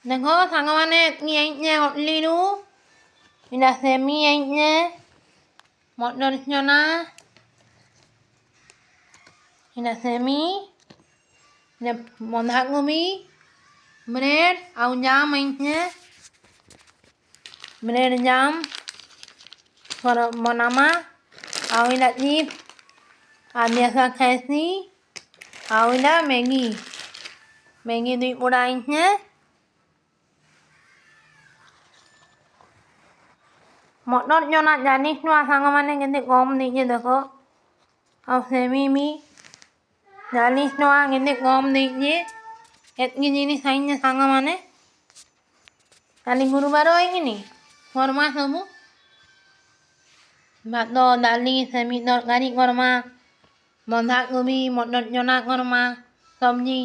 देखो ସାଙ୍ଗମାନେ ଏତିକି ହୋଟଲିରୁ ଏଇଟା ସେମି ଆଇଛେ ମଟର ଚନା ଏଇଟା ସେମି ବନ୍ଧାକୋବି ବ୍ରେଡ୍ ଆଉ ଜାମ୍ ଆଇଛେ ବ୍ରେଡ୍ ଜାମ୍ ବନାମା ଆଉ ଏଇଟା ଚିପ୍ସ ଆଦିଆସା ଖାଇସି ଆଉ ଏଇଟା ମ୍ୟାଗି ଦୁଇ ପୋଡ଼ା ଆଇଛେ ମଟର ଚନା 40 ଟଙ୍କା ସାଙ୍ଗମାନେ କେତେ କମ୍ ଦେଇଛେ ଦେଖ ଆଉ ସେମି ବି 40 ଟଙ୍କା କେତେ କମ୍ ଦେଇଛେ ଏତିକି ଜିନିଷ ଆଇଛେ ସାଙ୍ଗମାନେ କାଲି ଗୁରୁବାର ହେଇକିନି କର୍ମା ସବୁ ଭାତ ଡାଲି ସେମି ତରକାରୀ କର୍ମା ବନ୍ଧାକୋବି ମଟର ଚନା କର୍ମା ସବ୍ଜି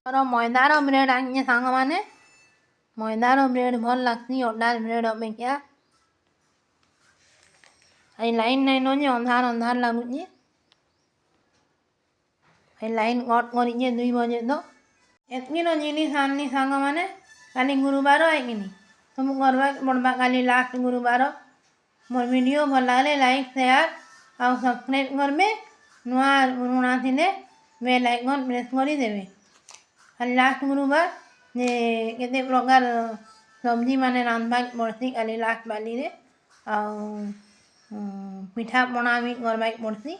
ମଇଦାର ବ୍ରେଡ୍ ଆଣିଛେ ସାଙ୍ଗମାନେ ମଇଦାର ବ୍ରେଡ୍ ଭଲ ଲାଗ୍ସି ଅଟାର ବ୍ରେଡ୍ ଅପେକ୍ଷା এই লাইন নাইନ ଯେ ଅନ୍ଧାର ଅନ୍ଧାର ଲାଗୁଛି এই ଲାଇନ୍ କଟ୍ କରିଛେ 2 ବଜେ ତ ଏତ୍କିର ଜିନିଷ ଆଣିନି ସାଙ୍ଗମାନେ କାଲି ଗୁରୁବାର ହେଇକିନି ସବୁ କର୍ବାକେ ପଡ଼୍ବା କାଲି ଲାଷ୍ଟ ଗୁରୁବାର ମୋର ଭିଡ଼ିଓ ଭଲ ଲାଗଲେ ଲାଇକ୍ ସେୟାର ଆଉ ସବସ୍କ୍ରାଇବ୍ କରବେ ନୂଆ ପୁରୁଣା ଥିଲେ ବେଲ୍ ଆଇକନ୍ ପ୍ରେସ୍ କରିଦେବେ କାଲି ଲାଷ୍ଟ ଗୁରୁବାର ଯେ କେତେ ପ୍ରକାର ସବ୍ଜି ମାନେ ରାନ୍ଧବାକେ ପଡ଼୍ସି କାଲି ଲାଷ୍ଟ ବାଲିରେ ଆଉ ପିଠା ପଣା ବି କରବାକେ ପଡ଼୍ସି